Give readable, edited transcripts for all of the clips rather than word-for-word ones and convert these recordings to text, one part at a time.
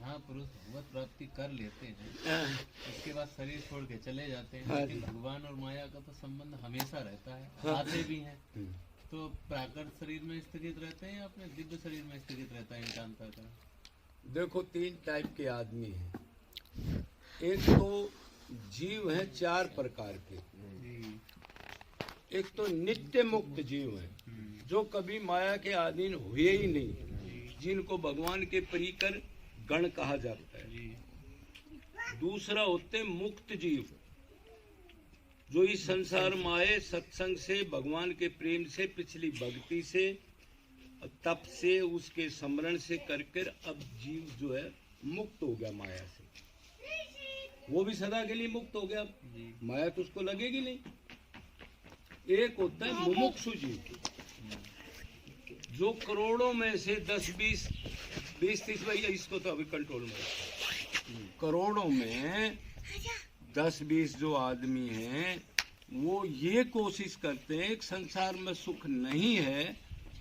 महापुरुष भगवत प्राप्ति कर लेते हैं, उसके बाद शरीर छोड़ के चले जाते हैं, लेकिन भगवान और माया का तो संबंध हमेशा रहता है, आते भी हैं। तो प्राकृत शरीर में स्थगित रहते हैं या अपने दिव्य शरीर में स्थगित रहता है इनका अंतर का? देखो, 3 टाइप के आदमी हैं। एक तो जीव है 4 प्रकार के। एक तो नित्य मुक्त जीव है, जो कभी माया के अधीन हुए ही नहीं, जिनको भगवान के परिकर गण कहा जाता है। दूसरा होते मुक्त जीव, जो इस संसार माये सत्संग से, भगवान के प्रेम से, पिछली भक्ति से, तप से, उसके स्मरण से करकर अब जीव जो है मुक्त हो गया माया से। वो भी सदा के लिए मुक्त हो गया, माया तो उसको लगेगी नहीं। एक होता है मुमुक्षु जीव, जो करोड़ों में से 10, 20, 30 भैया इसको तो अभी कंट्रोल में, करोड़ों में 10, 20 जो आदमी हैं वो ये कोशिश करते हैं कि संसार में सुख नहीं है,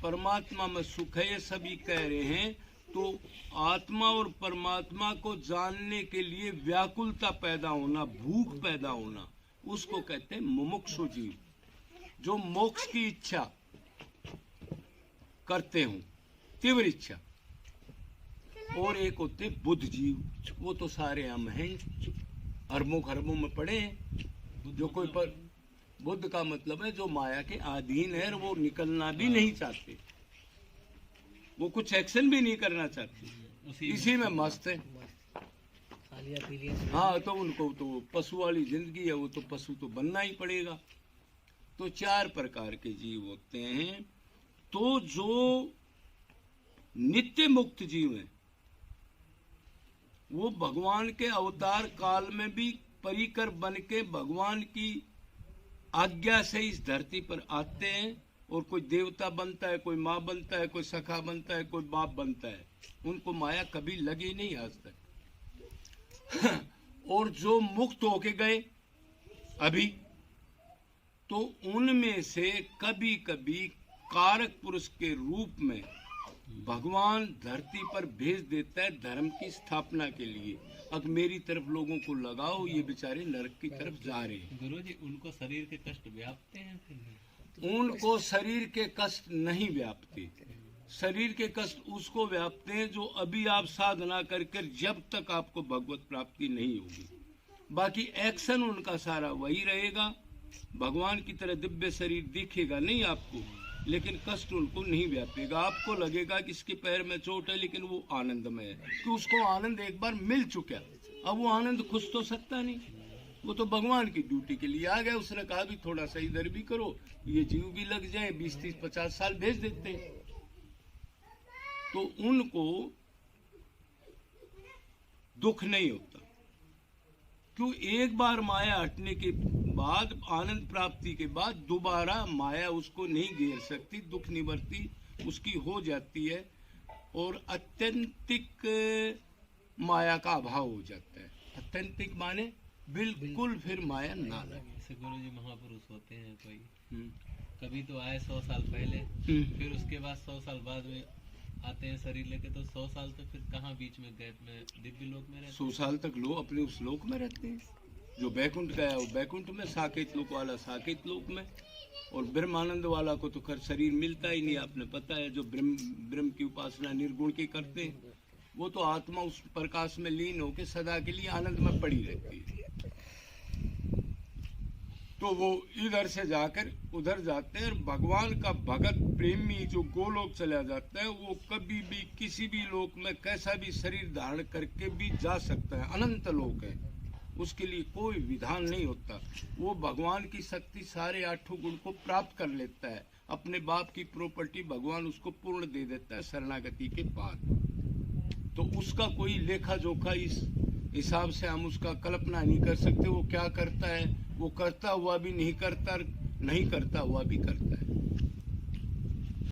परमात्मा में सुख है, ये सभी कह रहे हैं। तो आत्मा और परमात्मा को जानने के लिए व्याकुलता पैदा होना, भूख पैदा होना, उसको कहते हैं मुमुक्षु जीव, जो मोक्ष की इच्छा करते हो, तीव्र इच्छा। और एक होते बुद्ध जीव, वो तो सारे हम हैं, अरबों खरबों में पड़े हैं। जो कोई पर बुद्ध का मतलब है जो माया के अधीन है, वो निकलना भी नहीं चाहते, वो कुछ एक्शन भी नहीं करना चाहते, इसी में मस्त है। हाँ, तो उनको तो पशु वाली जिंदगी है, वो तो पशु तो बनना ही पड़ेगा। तो 4 प्रकार के जीव होते हैं। तो जो नित्य मुक्त जीव है, वो भगवान के अवतार काल में भी परिकर बन के भगवान की आज्ञा से इस धरती पर आते हैं, और कोई देवता बनता है, कोई माँ बनता है, कोई सखा बनता है, कोई बाप बनता है। उनको माया कभी लगी नहीं आज तक। और जो मुक्त होके गए अभी, तो उनमें से कभी कभी कारक पुरुष के रूप में भगवान धरती पर भेज देता है धर्म की स्थापना के लिए। अब मेरी तरफ लोगों को लगाओ, ये बेचारे नरक की तरफ जा रहे हैं। गुरुजी, उनको शरीर के कष्ट व्यापते हैं? उनको शरीर के कष्ट नहीं व्यापते। शरीर के कष्ट उसको व्यापते हैं जो अभी आप साधना करके, जब तक आपको भगवत प्राप्ति नहीं होगी। बाकी एक्शन उनका सारा वही रहेगा। भगवान की तरह दिव्य शरीर दिखेगा नहीं आपको, लेकिन कष्ट उनको नहीं व्यापेगा। आपको लगेगा कि इसके पैर में चोट है, लेकिन वो आनंद में है कि उसको आनंद एक बार मिल चुका। अब वो आनंद खुश तो सकता नहीं, वो तो भगवान की ड्यूटी के लिए आ गया। उसने कहा भी थोड़ा सा इधर भी करो, ये जीव भी लग जाए, 20, 30, 50 साल भेज देते हैं। तो उनको दुख नहीं होता, क्यों? एक बार माया हटने के बाद, आनंद प्राप्ति के बाद दोबारा माया उसको नहीं घेर सकती, दुख निवृत्ति उसकी हो जाती है, और अत्यंतिक माया का अभाव हो जाता है। अत्यंतिक माने बिल्कुल फिर माया ना लगे। जैसे गुरुजी महापुरुष होते हैं कोई, कभी तो आए 100 साल पहले, फिर उसके बाद 100 साल बाद में आते हैं शरीर लेके, तो 100 साल तक फिर कहाँ बीच में गैप में दिव्य लोक में रहते? 100 साल तक लोग अपने उस लोक में रहते हैं। जो बैकुंठ गया वो बैकुंठ में, साकेत लोक वाला साकेत लोक में, और ब्रह्मानंद वाला को तो खैर शरीर मिलता ही नहीं, आपने पता है। जो ब्रह्म की उपासना निर्गुण की करते हैं, वो तो आत्मा उस प्रकाश में लीन होकर सदा के लिए आनंद में पड़ी रहती है। तो वो इधर से जाकर उधर जाते हैं, और भगवान का भगत प्रेमी जो गोलोक चला जाता है, वो कभी भी किसी भी लोक में कैसा भी शरीर धारण करके भी जा सकता है। अनंत लोक है, उसके लिए कोई विधान नहीं होता। वो भगवान की शक्ति सारे 8 गुण को प्राप्त कर लेता है। अपने बाप की प्रॉपर्टी भगवान उसको पूर्ण दे देता है शरणागति के बाद। तो उसका कोई लेखा जोखा इस हिसाब से हम उसका कल्पना नहीं कर सकते। वो क्या करता है, वो करता हुआ भी नहीं करता, नहीं करता हुआ भी करता है।